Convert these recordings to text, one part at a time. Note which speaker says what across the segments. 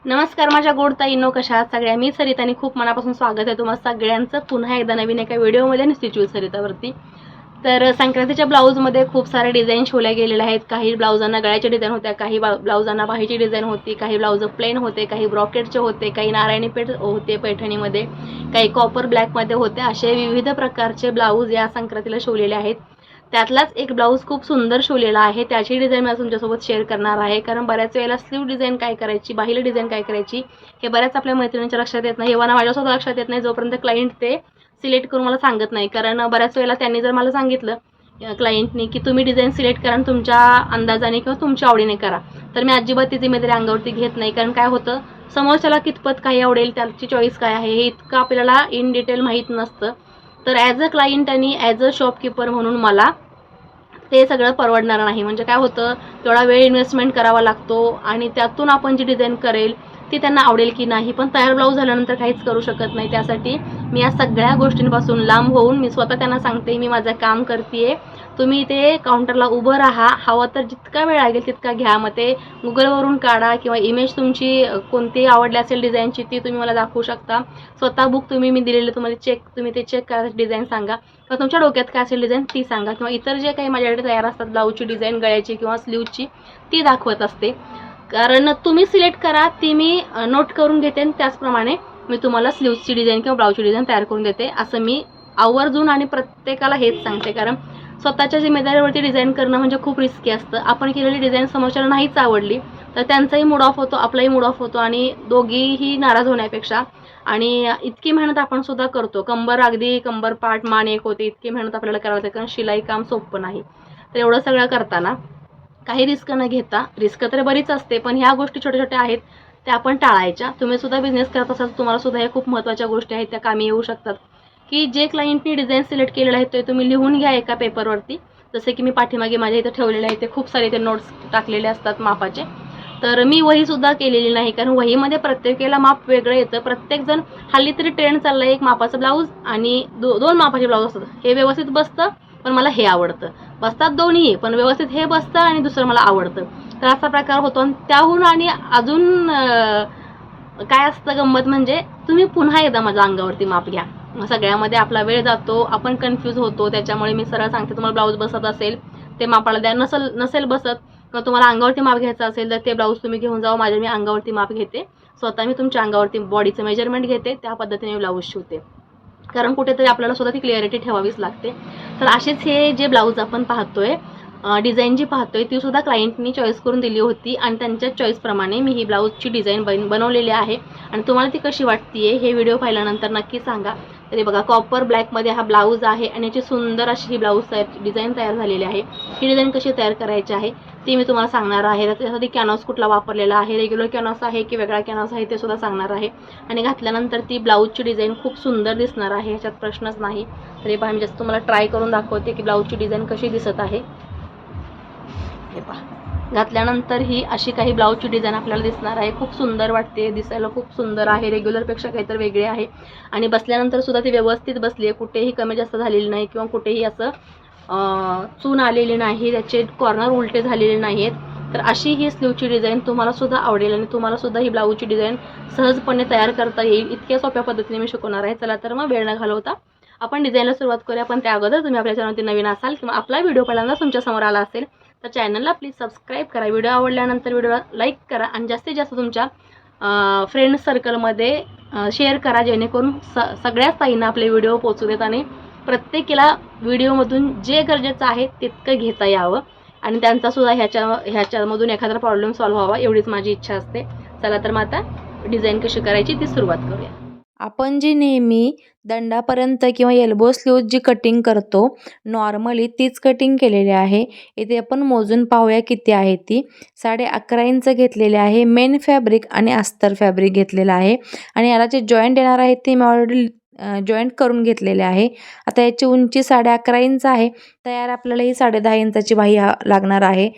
Speaker 1: नमस्कार माझ्या गोड ताईंनो, कशा आहात सगळ्या. मी सरिता आणि खूप मनापासून स्वागत आहे तुम्हाला सगळ्यांचं पुन्हा एकदा नवीन एका व्हिडिओमध्ये निश्चित सरितावरती. तर संक्रांतीच्या ब्लाऊजमध्ये खूप सारे डिझाईन शिवल्या गेलेले आहेत. काही ब्लाऊजांना गळ्याच्या डिझाईन होत्या, काही ब्लाऊजांना बाहीची डिझाईन होती, काही ब्लाऊज प्लेन होते, काही ब्रॉकेटचे होते, काही नारायणी पेठ होते पैठणीमध्ये, काही कॉपर ब्लॅकमध्ये होते. असे विविध प्रकारचे ब्लाऊज या संक्रांतीला शिवलेले आहेत. त्यातलाच एक ब्लाऊज खूप सुंदर शिवलेला आहे. त्याची डिझाईन मी तुमच्यासोबत शेअर करणार आहे. कारण बऱ्याच वेळेला स्लीव डिझाईन काय करायची, बाहीला डिझाईन काय करायची हे बऱ्याच आपल्या मैत्रिणींच्या लक्षात येत नाही. ना माझ्यासुद्धा लक्षात येत नाही जोपर्यंत क्लायंट ते सिलेक्ट करून मला सांगत नाही. कारण बऱ्याच वेळेला त्यांनी जर मला सांगितलं क्लायंटनी की तुम्ही डिझाईन सिलेक्ट करा, तुमच्या अंदाजाने किंवा तुमच्या आवडीने करा, तर मी अजिबात ती जिम्मेदारी अंगावरती घेत नाही. कारण काय होतं, समोरच्याला कितपत काही आवडेल, त्याची चॉईस काय आहे हे इतकं आपल्याला इन डिटेल माहीत नसतं. तर ॲज अ क्लायंट आणि ॲज अ शॉपकीपर म्हणून मला ते सगळं परवडणार नाही. म्हणजे काय होतं, तेवढा वेळ इन्व्हेस्टमेंट करावा लागतो आणि त्यातून आपण जी डिझाईन करेल ती त्यांना आवडेल की नाही. पण तयार ब्लाऊज झाल्यानंतर काहीच करू शकत नाही. त्यासाठी मी या सगळ्या गोष्टींपासून लांब होऊन मी स्वतः त्यांना सांगते, मी माझं काम करते, तुम्ही ते काउंटरला उभं राहा, हवं तर जितका वेळ लागेल तितका घ्या. मग ते गुगलवरून काढा किंवा इमेज तुमची कोणती आवडली असेल डिझाईनची ती तुम्ही मला दाखवू शकता. स्वतः बुक मी दिलेले तुम्ही ते चेक करा, डिझाईन सांगा किंवा तुमच्या डोक्यात काय असेल डिझाईन ती सांगा, किंवा इतर जे काही माझ्याकडे तयार असतात ब्लाऊजची डिझाईन गळ्याची किंवा स्लीवची ती दाखवत असते. कारण तुम्ही सिलेक्ट करा ती मी नोट करून घेते आणि त्याचप्रमाणे मी तुम्हाला स्लीवची डिझाईन किंवा ब्लाऊजची डिझाईन तयार करून देते. असं मी आवर्जून आणि प्रत्येकाला हेच सांगते. कारण स्वतःच्या जिम्मेदारीवरती डिझाईन करणं म्हणजे खूप रिस्की असतं. आपण केलेली डिझाईन समोरच्याला नाहीच आवडली तर त्यांचाही मूड ऑफ होतो, आपलाही मूड ऑफ होतो आणि दोघीही नाराज होण्यापेक्षा, आणि इतकी मेहनत आपण सुद्धा करतो, कंबर पाठ मान एक होते, इतकी मेहनत आपल्याला करावी लागते. कारण शिलाई काम सोपं नाही. तर एवढं सगळं करताना काही रिस्क न घेता, रिस्क तर बरीच असते पण ह्या गोष्टी छोट्या छोट्या आहेत त्या आपण टाळायच्या. तुम्ही सुद्धा बिझनेस करत असाल तुम्हाला सुद्धा ह्या खूप महत्त्वाच्या गोष्टी आहेत, त्या कामी येऊ शकतात. की जे क्लायंटनी डिझाईन सिलेक्ट केलेलं आहे ते तुम्ही लिहून घ्या एका पेपरवरती. जसे की मी पाठीमागे माझ्या इथं ठेवलेले आहे, ते खूप सारे ते नोट्स टाकलेले असतात मापाचे. तर मी वहीसुद्धा केलेली नाही, कारण वहीमध्ये प्रत्येकाला माप वेगळं येतं. प्रत्येकजण हल्ली तरी ट्रेंड चालला आहे, एक मापाचं ब्लाऊज आणि दोन मापाचे ब्लाऊज असतात. हे व्यवस्थित बसतं पण मला हे आवडतं, बसतात दोन्ही पण व्यवस्थित हे बसतं आणि दुसरं मला आवडतं. तर असा प्रकार होतो. आणि त्याहून आणि अजून काय असतं गंमत, म्हणजे तुम्ही पुन्हा एकदा माझ्या अंगावरती माप घ्या. सगळ्यामध्ये आपला वेळ जातो, आपण कन्फ्यूज होतो. त्याच्यामुळे मी सरळ सांगते, तुम्हाला ब्लाऊज बसत असेल ते मापाला द्या, नसेल बसत किंवा तुम्हाला अंगावरती माप घ्यायचं असेल तर ते ब्लाऊज तुम्ही घेऊन जावा. मी अंगावरती माप घेते, स्वतः मी तुमच्या अंगावरती बॉडीचं मेजरमेंट घेते, त्या पद्धतीने मी ब्लाऊज शिवते. कारण कुठेतरी आपल्याला सुद्धा ती क्लिअरिटी ठेवावीच लागते. तर असेच हे जे ब्लाऊज आपण पाहतोय, डिझाईन जी पाहतोय ती सुद्धा क्लायंटनी चॉईस करून दिली होती आणि त्यांच्या चॉईसप्रमाणे मी ही ब्लाऊजची डिझाईन बनवलेली आहे. आणि तुम्हाला ती कशी वाटते हे व्हिडिओ पाहिल्यानंतर नक्की सांगा. तरी बघा, कॉपर ब्लॅकमध्ये हा ब्लाऊज आहे आणि याची सुंदर अशी ही ब्लाऊज डिझाईन तयार झालेली आहे. ही डिझाईन कशी तयार करायची आहे ती मी तुम्हाला सांगणार आहे. त्यासाठी कॅनव्हास कुठला वापरलेला आहे, रेग्युलर कॅनव्हास आहे की वेगळा कॅनव्हास आहे ते सुद्धा सांगणार आहे. आणि घातल्यानंतर ती ब्लाऊजची डिझाईन खूप सुंदर दिसणार आहे, ह्याच्यात प्रश्नच नाही. तरी पहा, मी जास्त तुम्हाला ट्राय करून दाखवते की ब्लाऊजची डिझाईन कशी दिसत आहे. हे पहा, घातल्यानंतर ही अशी काही ब्लाऊजची डिझाईन आपल्याला दिसणार आहे. खूप सुंदर वाटते, दिसायला खूप सुंदर आहे, रेग्युलरपेक्षा काहीतरी वेगळे आहे. आणि बसल्यानंतर सुद्धा ती व्यवस्थित बसली आहे, कुठेही कमी जास्त झालेली नाही किंवा कुठेही असं चून आलेली नाही, त्याचे कॉर्नर उलटे झालेले नाही आहेत. तर अशी ही स्लीवची डिझाईन तुम्हाला सुद्धा आवडेल आणि तुम्हाला सुद्धा ही ब्लाऊजची डिझाईन सहजपणे तयार करता येईल. इतक्या सोप्या पद्धतीने मी शिकवणार आहे. चला तर मग वेळ न घालवता आपण डिझाईनला सुरुवात करूया. पण त्या अगोदर तुम्ही आपल्या चॅनलवरती नवीन असाल किंवा आपला व्हिडिओ पहिल्यांदा तुमच्यासमोर आला असेल तर चॅनलला प्लीज सबस्क्राईब करा. व्हिडिओ आवडल्यानंतर व्हिडिओला लाईक करा आणि जास्तीत जास्त तुमच्या फ्रेंड्स सर्कलमध्ये शेअर करा, जेणेकरून सगळ्याच ताईंना आपले व्हिडिओ पोहोचू देत आणि प्रत्येकीला व्हिडिओमधून जे गरजेचं आहे तितकं घेता यावं आणि त्यांचा सुद्धा ह्याच्यामधून एखादा प्रॉब्लेम सॉल्व्ह व्हावा, एवढीच माझी इच्छा असते. चला तर मग आता डिझाईन कशी करायची ती सुरुवात करूया.
Speaker 2: आपण जी नेहमी दंडापर्यंत किंवा एल्बो स्लीव्ज जी कटिंग करतो नॉर्मली तीच कटिंग केलेली आहे. इथे आपण मोजून पाहूया किती आहे ती. 11.5 इंच घेतलेले आहे. मेन फॅब्रिक आणि अस्तर फॅब्रिक घेतलेलं आहे आणि याला जे जॉईंट येणार आहे ते मी ऑलरेडी जॉईंट करून घेतलेले आहे. आता याची उंची 11.5 इंच आहे. तयार आपल्याला ही 10.5 इंचाची बाही लागणार आहे.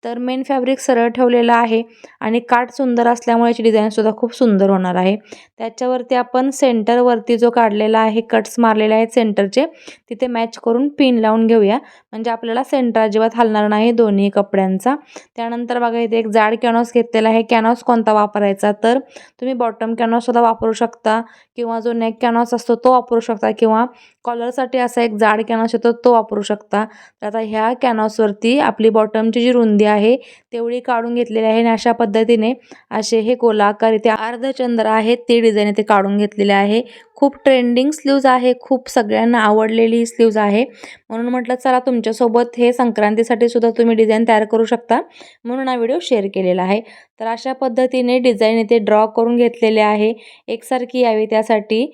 Speaker 2: तर मेन फॅब्रिक सरळ ठेवलेला आहे आणि काठ सुंदर असल्यामुळे याची डिझाईनसुद्धा खूप सुंदर होणार आहे. त्याच्यावरती आपण सेंटरवरती जो काढलेला आहे, कट्स मारलेले आहेत सेंटरचे, तिथे मॅच करून पिन लावून घेऊया. म्हणजे आपल्याला सेंटर अजिबात हलणार नाही दोन्ही कपड्यांचा. त्यानंतर बघा इथे एक जाड कॅनव्हास घेतलेला आहे. कॅनव्हास कोणता वापरायचा, तर तुम्ही बॉटम कॅनव्हाससुद्धा वापरू शकता किंवा जो नेक कॅनव्हास असतो तो वापरू शकता किंवा कॉलरसाठी असा एक जाड कॅनव्हास येतो तो वापरू शकता. तर आता ह्या कॅनव्हासवरती आपली बॉटमची जी रुंदी आहे तेवढी काढून घेतलेली आहे आणि अशा पद्धतीने असे हे गोलाकार इथे अर्धचंद्र आहेत ते डिझाईन इथे काढून घेतलेले आहे. खूप ट्रेंडिंग स्लीव्ज आहे, खूप सगळ्यांना आवडलेली ही स्लीव्ज आहे. म्हणून म्हटलं चला तुमच्यासोबत हे संक्रांतीसाठी सुद्धा तुम्ही डिझाईन तयार करू शकता, म्हणून हा व्हिडिओ शेअर केलेला आहे. तर अशा पद्धतीने डिझाईन इथे ड्रॉ करून घेतलेले आहे. एकसारखी यावी त्यासाठी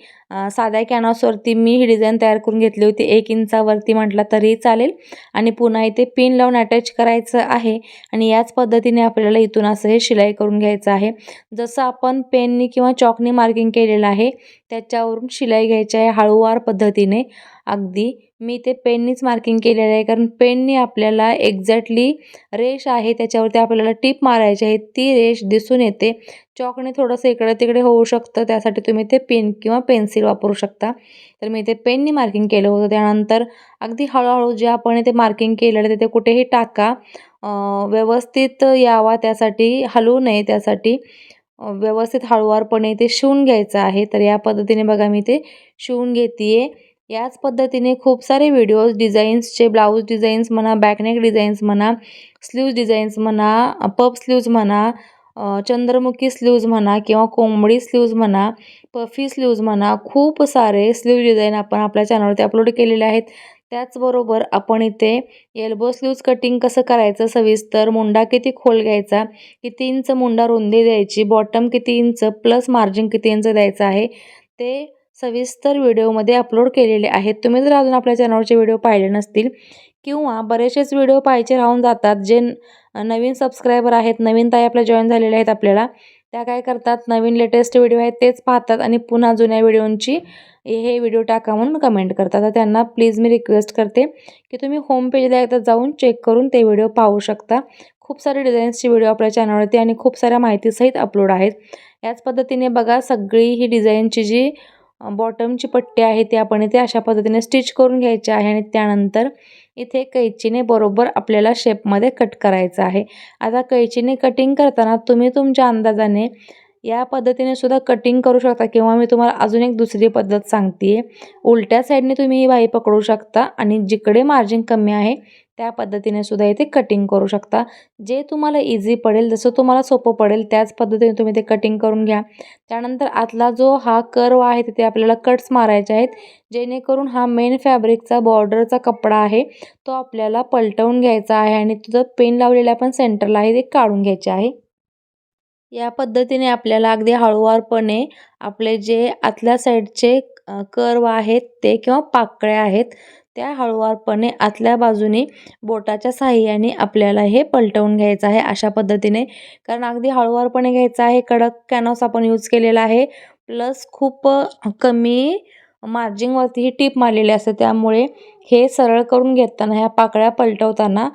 Speaker 2: साध्या कॅनव्हासवरती मी ही डिझाईन तयार करून घेतली होती. 1 इंचावरती म्हटलं तरीही चालेल आणि पुन्हा इथे पिन लावून अटॅच करायचं आहे आणि याच पद्धतीने आपल्याला इथून असं हे शिलाई करून घ्यायचं आहे. जसं आपण पेननी किंवा चॉकनी मार्किंग केलेलं आहे त्याच्यावरून शिलाई घ्यायची आहे हळूवार पद्धतीने. अगदी मी ते पेननीच मार्किंग केलेलं आहे, कारण पेननी आपल्याला एक्झॅक्टली रेष आहे त्याच्यावरती आपल्याला टीप मारायची आहे, ती रेष दिसून येते. चॉकने थोडंसं इकडे तिकडे होऊ शकतं, त्यासाठी तुम्ही ते पेन किंवा पेन्सिल वापरू शकता. तर मी ते पेननी मार्किंग केलं होतं. त्यानंतर अगदी हळूहळू जे आपण ते मार्किंग केलेलं तिथे कुठेही टाका, व्यवस्थित यावा त्यासाठी, हलवू नये त्यासाठी व्यवस्थित हळूवारपणे ते शिवून घ्यायचं आहे. तर या पद्धतीने बघा मी ते शिवून घेते. याच पद्धतीने खूप सारे व्हिडिओज डिझाईन्सचे, ब्लाऊज डिझाईन्स म्हणा, बॅकनेक डिझाईन्स म्हणा, स्लीव्ज डिझाईन्स म्हणा, पफ स्लीव्ज म्हणा, चंद्रमुखी स्लीव्ज म्हणा किंवा कोंबडी स्लीव्ज म्हणा, पफी स्लीव्ज म्हणा, खूप सारे स्लीव्ज डिझाईन आपण आपल्या चॅनलवरती अपलोड केलेले आहेत. त्याचबरोबर आपण इथे एल्बो स्लीव्ज कटिंग कसं करायचं सविस्तर, मुंडा किती खोल घ्यायचा, किती इंच मुंडा रुंदी द्यायची, बॉटम किती इंच प्लस मार्जिन किती इंच द्यायचं आहे, ते सविस्तर व्हिडिओमध्ये अपलोड केलेले आहेत. तुम्ही जर अजून आपल्या चॅनलवरचे व्हिडिओ पाहिले नसतील किंवा बरेचसेच व्हिडिओ पाहायचे राहून जातात, जे नवीन सबस्क्रायबर आहेत, नवीन ताई आपल्या जॉईन झालेल्या आहेत आपल्याला, त्या काय करतात, नवीन लेटेस्ट व्हिडिओ आहेत तेच पाहतात आणि पुन्हा जुन्या व्हिडिओंची हे व्हिडिओ टाका म्हणून कमेंट करतात. तर त्यांना प्लीज मी रिक्वेस्ट करते की तुम्ही होम पेजला एकदा जाऊन चेक करून ते व्हिडिओ पाहू शकता. खूप सारे डिझाईन्सचे व्हिडिओ आपल्या चॅनलवरती आणि खूप साऱ्या माहितीसहित अपलोड आहेत. याच पद्धतीने बघा सगळी ही डिझाईनची जी बॉटमची पट्टी आहे ती आपण इथे अशा पद्धतीने स्टिच करून घ्यायची आहे आणि त्यानंतर इथे कैचीने बरोबर आपल्याला शेपमध्ये कट करायचं आहे. आता कैचीने कटिंग करताना तुम्ही तुमच्या अंदाजाने या पद्धतीने सुद्धा कटिंग करू शकता किंवा मी तुम्हाला अजून एक दुसरी पद्धत सांगते. उलट्या साईडने तुम्ही ही बाही पकडू शकता आणि जिकडे मार्जिन कमी आहे त्या पद्धतीने सुद्धा इथे कटिंग करू शकता. जे तुम्हाला इझी पडेल, जसं तुम्हाला सोपं पडेल त्याच पद्धतीने तुम्ही ते कटिंग करून घ्या. त्यानंतर आतला जो हा कर्व आहे तिथे आपल्याला कट्स मारायचे आहेत, जेणेकरून हा मेन फॅब्रिकचा बॉर्डरचा कपडा आहे तो आपल्याला पलटवून घ्यायचा आहे आणि तुझं पेन लावलेलं आपण सेंटरला आहे ते काढून घ्यायचे आहे. या पद्धतीने आपल्याला अगदी हळूवारपणे आपले जे आतल्या साईडचे कर्व आहेत ते किंवा पाकळ्या आहेत त्या हळूवारपणे आतल्या बाजूने बोटाच्या साहाय्याने आपल्याला हे पलटवून घ्यायचं आहे अशा पद्धतीने. कारण अगदी हळूवारपणे घ्यायचं आहे. कडक कॅनव्हास आपण यूज केलेला आहे, प्लस खूप कमी मार्जिंगवरती ही टीप मारलेली असते, त्यामुळे हे सरळ करून घेताना ह्या पाकळ्या पलटवताना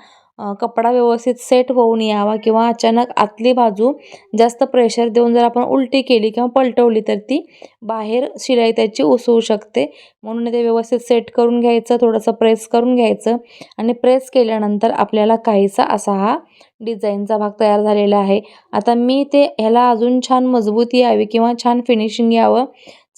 Speaker 2: कपडा व्यवस्थित सेट होऊन यावा किंवा अचानक आतली बाजू जास्त प्रेशर देऊन जर आपण उलटी केली किंवा पलटवली तर ती बाहेर शिलाई त्याची उसवू शकते. म्हणून ते व्यवस्थित सेट करून घ्यायचं, थोडंसं प्रेस करून घ्यायचं आणि प्रेस केल्यानंतर आपल्याला काहीसा असा हा डिझाईनचा भाग तयार झालेला आहे. आता मी ते ह्याला अजून छान मजबूती यावी किंवा छान फिनिशिंग यावं,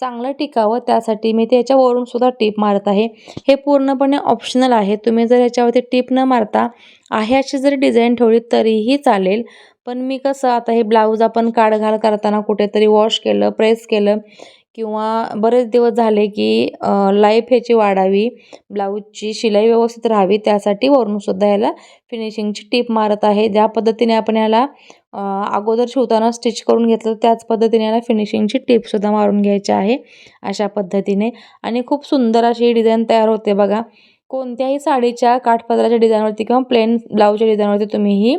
Speaker 2: चांगलं टिकावं, त्यासाठी मी ते याच्यावरून सुद्धा टीप मारत आहे. हे पूर्णपणे ऑप्शनल आहे. तुम्ही जर याच्यावरती टीप न मारता आहे अशी जरी डिझाईन ठेवली तरीही चालेल. पण मी कसं आता हे ब्लाऊज आपण काढघाल करताना कुठेतरी वॉश केलं, प्रेस केलं किंवा बरेच दिवस झाले की लाईफ ह्याची वाढावी, ब्लाऊजची शिलाई व्यवस्थित राहावी, त्यासाठी वरूनसुद्धा याला फिनिशिंगची टीप मारत आहे. ज्या पद्धतीने आपण याला अगोदर शिवताना स्टिच करून घेतलं त्याच पद्धतीने याला फिनिशिंगची टीपसुद्धा मारून घ्यायची आहे अशा पद्धतीने. आणि खूप सुंदर अशी ही डिझाईन तयार होते बघा. कोणत्याही साडीच्या काठपदराच्या डिझाईनवरती किंवा प्लेन ब्लाऊजच्या डिझाईनवरती तुम्ही ही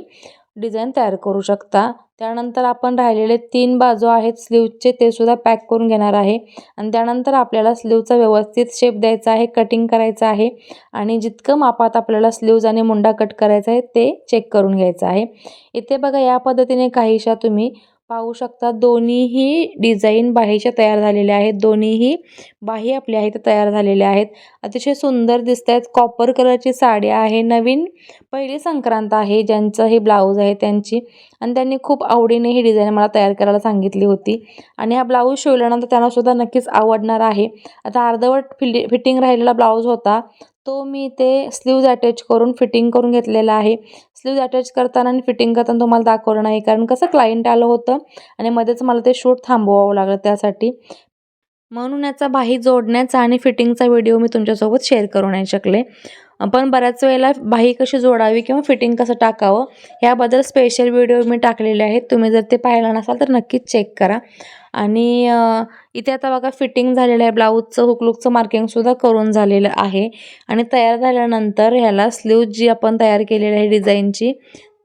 Speaker 2: डिझाईन तयार करू शकता. त्यानंतर आपण राहिलेले 3 बाजू आहेत स्लीवचे ते सुद्धा पॅक करून घेणार आहे आणि त्यानंतर आपल्याला स्लीवचा व्यवस्थित शेप द्यायचा आहे, कटिंग करायचं आहे आणि जितकं मापात आपल्याला स्लीव्ज आणि मुंडा कट करायचा आहे ते चेक करून घ्यायचं आहे. इथे बघा या पद्धतीने काहीशा तुम्ही पाहू शकता दोन्हीही डिझाईन बाहीच्या तयार झालेल्या आहेत. दोन्हीही बाही आपल्या आहेत तयार झालेल्या आहेत. अतिशय सुंदर दिसत आहेत. कॉपर कलरची साडी आहे. नवीन पहिली संक्रांत आहे ज्यांचं हे ब्लाऊज आहे त्यांची आणि त्यांनी खूप आवडीने ही डिझाईन मला तयार करायला सांगितली होती आणि हा ब्लाऊज शिवल्यानंतर त्यांना सुद्धा नक्कीच आवडणार आहे. आता अर्धवट फिटिंग राहिलेला ब्लाऊज होता तो मी ते स्लीव्ज अटॅच करून फिटिंग करून घेतलेला आहे. स्लीव्ज अटॅच करताना आणि फिटिंग करताना तुम्हाला दाखवलं नाही कारण कसं क्लायंट आलं होतं आणि मध्येच मला ते शूट थांबवावं लागलं त्यासाठी. म्हणून याचा बाही जोडण्याचा आणि फिटिंगचा व्हिडिओ मी तुमच्यासोबत शेअर करू नाही शकले. पण बऱ्याच वेळेला बाही कशी जोडावी किंवा फिटिंग कसं टाकावं ह्याबद्दल स्पेशल व्हिडिओ मी टाकलेले आहेत. तुम्ही जर ते पाहिला नसाल तर नक्कीच चेक करा. आणि इथे आता बघा फिटिंग झालेलं आहे. ब्लाऊजचं हुकलूकचं मार्किंगसुद्धा करून झालेलं आहे आणि तयार झाल्यानंतर ह्याला स्लीव जी आपण तयार केलेली आहे डिझाईनची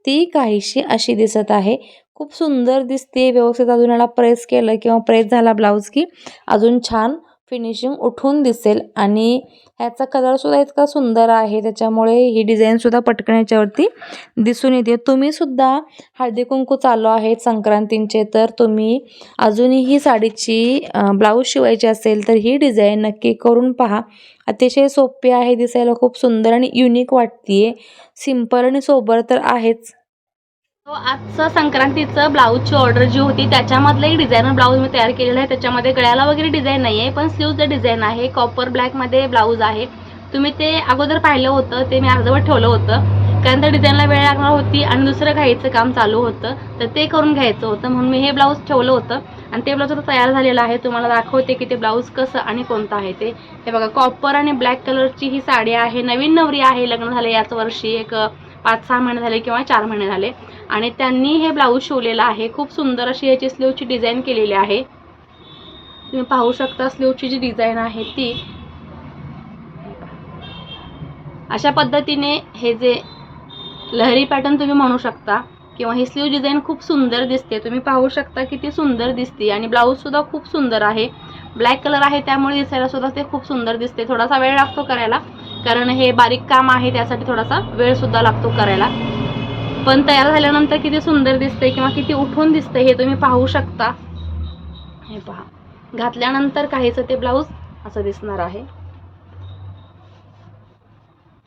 Speaker 2: ती काहीशी अशी दिसत आहे. खूप सुंदर दिसते. व्यवस्थित अजून याला प्रेस केलं किंवा प्रेस झाला ब्लाऊज की अजून छान फिनिशिंग उठून दिसेल आणि ह्याचा कलरसुद्धा इतका सुंदर आहे त्याच्यामुळे ही डिझाईनसुद्धा पटकन याच्यावरती दिसून येते. तुम्हीसुद्धा हळदी कुंकू चालू आहेत संक्रांतींचे तर तुम्ही अजूनही साडीची ब्लाऊज शिवायची असेल तर ही डिझाईन नक्की करून पहा. अतिशय सोपी आहे, दिसायला खूप सुंदर आणि युनिक वाटते. सिंपल आणि सोबर तर आहेच.
Speaker 1: आजचं संक्रांतीचं ब्लाऊजची ऑर्डर जी होती त्याच्यामधलं एक डिझायनर ब्लाऊज मी तयार केलेला आहे. त्याच्यामध्ये गळ्याला वगैरे डिझाईन नाही आहे पण स्लीवचं डिझाईन आहे. कॉपर ब्लॅकमध्ये ब्लाऊज आहे. तुम्ही ते अगोदर पाहिलं होतं ते मी अर्धवट ठेवलं होतं कारण त्या डिझाईनला वेळ लागणार होती आणि दुसरं घ्यायचं काम चालू होतं तर ते करून घ्यायचं होतं म्हणून मी हे ब्लाऊज ठेवलं होतं आणि ते ब्लाऊज आता तयार झालेलं आहे. तुम्हाला दाखवते की ते ब्लाऊज कसं आणि कोणतं आहे ते. हे बघा कॉपर आणि ब्लॅक कलरची ही साडी आहे. नवीन नवरी आहे, लग्न झालं याच वर्षी एक 5-6 महिने झाले किंवा 4 महिने झाले आणि त्यांनी हे ब्लाऊज शिवलेलं आहे. खूप सुंदर अशी याची स्लीवची डिझाईन केलेली आहे. तुम्ही पाहू शकता स्लीवची जी डिझाईन आहे ती अशा पद्धतीने हे जे लहरी पॅटर्न तुम्ही म्हणू शकता किंवा ही स्लीव डिझाईन खूप सुंदर दिसते. तुम्ही पाहू शकता किती सुंदर दिसते आणि ब्लाऊजसुद्धा खूप सुंदर आहे. ब्लॅक कलर आहे त्यामुळे दिसायला सुद्धा ते खूप सुंदर दिसते. थोडासा वेळ लागतो करायला कारण हे बारीक काम आहे त्यासाठी थोडासा वेळ सुद्धा लागतो करायला पण तयार झाल्यानंतर किती सुंदर दिसते किंवा किती उठून दिसते हे तुम्ही पाहू शकता. हे पहा घातल्यानंतर काहीचं ते ब्लाऊज असं दिसणार आहे.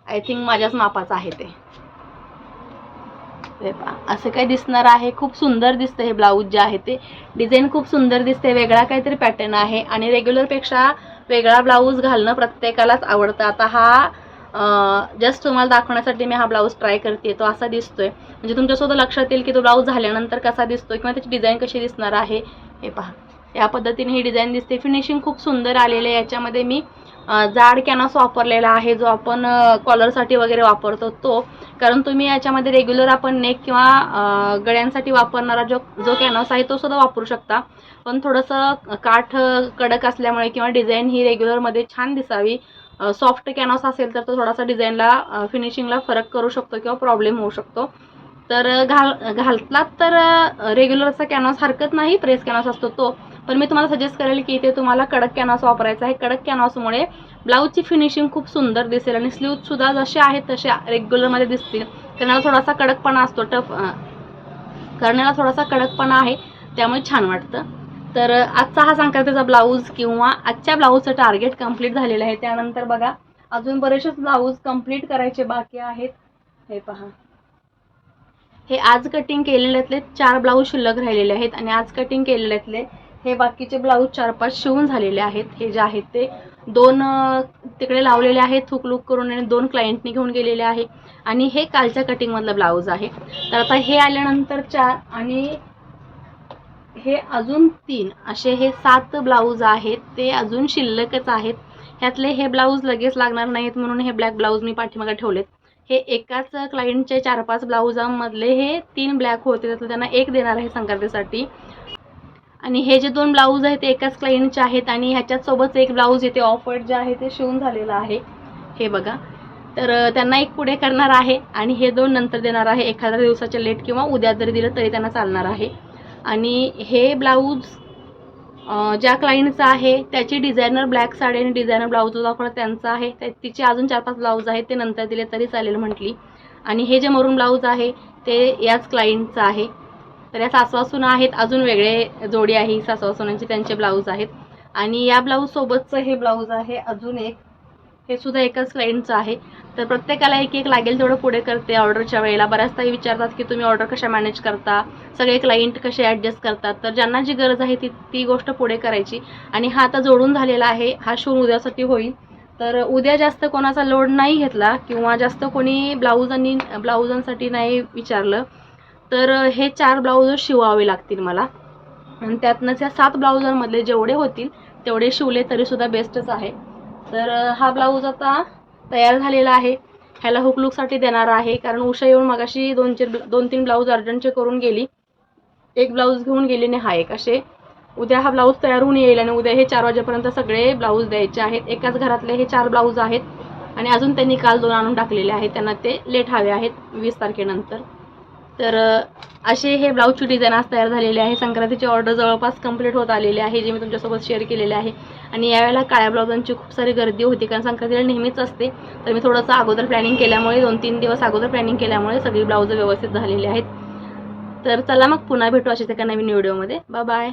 Speaker 1: आय थिंक माझ्याच मापाचं आहे ते. हे पहा असं काही दिसणार आहे. खूप सुंदर दिसतं हे ब्लाऊज जे आहे ते. डिझाईन खूप सुंदर दिसते. वेगळा काहीतरी पॅटर्न आहे आणि रेग्युलरपेक्षा वेगळा ब्लाऊज घालणं प्रत्येकालाच आवडतं. आता हा जस्ट तुम्हाला दाखवण्यासाठी मी हा ब्लाऊज ट्राय करते. तो असा दिसतोय म्हणजे तुमच्यासुद्धा लक्षात येईल की तो ब्लाऊज झाल्यानंतर कसा दिसतोय किंवा त्याची डिझाईन कशी दिसणार आहे. हे पहा या पद्धतीने ही डिझाईन दिसते. फिनिशिंग खूप सुंदर आलेलं आहे. याच्यामध्ये मी जाड कॅनव्हास वापरलेला आहे जो आपण कॉलरसाठी वगैरे वापरतो तो. कारण तुम्ही याच्यामध्ये रेग्युलर आपण नेक किंवा गळ्यांसाठी वापरणारा जो कॅनव्हास आहे तो सुद्धा वापरू शकता पण थोडंसं काठ कडक असल्यामुळे किंवा डिझाईन ही रेग्युलरमध्ये छान दिसावी सॉफ्ट कॅनव्हास असेल तर तो थोडासा डिझाईनला फिनिशिंगला फरक करू शकतो किंवा प्रॉब्लेम होऊ शकतो. तर घालतलात तर रेग्युलरचा कॅनव्हास हरकत नाही, प्रेस कॅनव्हास असतो तो. पण मी तुम्हाला सजेस्ट करेल की इथे तुम्हाला कडक कॅनव्हास वापरायचा आहे. कडक कॅनव्हासमुळे ब्लाऊजची फिनिशिंग खूप सुंदर दिसेल आणि स्लीवसुद्धा जसे आहेत तसे रेग्युलरमध्ये दिसतील. त्यांना थोडासा कडकपणा असतो करण्याला थोडासा कडकपणा आहे त्यामुळे छान वाटतं. तर आजचा हा संक्रांतीचा ब्लाऊज किंवा आजच्या ब्लाऊजचं टार्गेट कंप्लीट झालेलं आहे. त्यानंतर बघा अजून बरेचसेच ब्लाऊज कंप्लीट करायचे बाकी आहेत. हे पहा हे आज कटिंग केलेल्यातले 4 ब्लाऊज शिल्लक राहिलेले आहेत आणि आज कटिंग केलेल्यातले हे बाकीचे ब्लाऊज 4-5 शिवून झालेले आहेत. हे जे आहेत ते 2 तिकडे लावलेले आहेत हुक लूक करून आणि 2 क्लायंटनी घेऊन गेलेले आहे आणि हे कालच्या कटिंगमधलं ब्लाऊज आहे. तर आता हे आल्यानंतर 4 आणि हे अजून 3 असे हे 7 ब्लाऊज आहेत ते अजून शिल्लकच आहेत. ह्यातले हे ब्लाऊज लगेच लागणार नाहीत म्हणून हे ब्लॅक ब्लाऊज मी पाठीमागे ठेवलेत. हे एकाच क्लायंटचे 4-5 ब्लाऊजांमधले हे 3 ब्लॅक होते त्यातलं त्यांना एक देणार आहे संक्रांतीसाठी आणि हे जे 2 ब्लाऊज आहेत ते एकाच क्लायंटचे आहेत आणि ह्याच्यात सोबत एक ब्लाऊज येते ऑफ व्हाईट जे आहे ते शिवून झालेलं आहे. हे बघा तर त्यांना एक पुढे करणार आहे आणि हे 2 नंतर देणार आहे. एखाद्या दिवसाच्या लेट किंवा उद्या जरी दिलं तरी त्यांना चालणार आहे. आणि हे ब्लाऊज ज्या क्लायंटचा आहे त्याची डिझायनर ब्लॅक साडी आणि डिझायनर ब्लाऊज जो दाखवला त्यांचा आहे. तिचे अजून 4-5 ब्लाऊज आहेत, ते नंतर दिले तरी चालेल म्हटली. आणि हे जे मरून ब्लाऊज आहे ते याच क्लायंटचं आहे. तर या सासवा-सुना आहेत, अजून वेगळे जोडी आहे सासवा-सुनांची, त्यांचे ब्लाऊज आहेत. आणि या ब्लाऊजसोबतचं हे ब्लाऊज आहे अजून एक, हे सुद्धा एकाच क्लायंटचं आहे. तर प्रत्येकाला एक एक लागेल तेवढं पुढे करते ऑर्डरच्या वेळेला. बऱ्याच ताई विचारतात की तुम्ही ऑर्डर कशा मॅनेज करता, सगळे क्लायंट कसे ॲडजस्ट करतात. तर ज्यांना जी गरज आहे ती गोष्ट पुढे करायची. आणि हा आता जोडून झालेला आहे, हा शिवून उद्यासाठी होईल. तर उद्या जास्त कोणाचा लोड नाही घेतला किंवा जास्त कोणी ब्लाऊजांसाठी नाही विचारलं तर हे 4 ब्लाऊज शिवावे लागतील मला. आणि त्यातनंच या 7 ब्लाऊजांमधले जेवढे होतील तेवढे शिवले तरीसुद्धा बेस्टच आहे. तर हा ब्लाऊज आता तयार झालेला आहे. ह्याला हुक लुकसाठी देणार आहे, कारण उषा येऊन मगाशी 2-3 ब्लाऊज अर्जंटचे करून गेली. एक ब्लाऊज घेऊन गेली आणि हा एक, असे उद्या हा ब्लाऊज तयार होऊन येईल. आणि उद्या हे 4 वाजेपर्यंत सगळे ब्लाऊज द्यायचे आहेत. एकाच घरातले हे 4 ब्लाऊज आहेत. आणि अजून त्यांनी काल 2 आणून टाकलेले आहेत, त्यांना ते लेट हवे आहेत 20 तारखेनंतर. तर असे हे ब्लाऊजची डिझाईन आज तयार झालेली आहे. संक्रांतीची ऑर्डर जवळपास कंप्लीट होत आलेली आहे, जे मी तुमच्यासोबत शेअर केलेले आहे. आणि यावेळेला काळ्या ब्लाऊजांची खूप सारी गर्दी होती, कारण संक्रांतीला नेहमीच असते. तर मी थोडंसं अगोदर प्लॅनिंग केल्यामुळे, 2-3 दिवस अगोदर प्लॅनिंग केल्यामुळे सगळी ब्लाऊज व्यवस्थित झालेली आहेत. तर चला मग पुन्हा भेटू अशाच एका नवीन व्हिडिओमध्ये. Bye bye.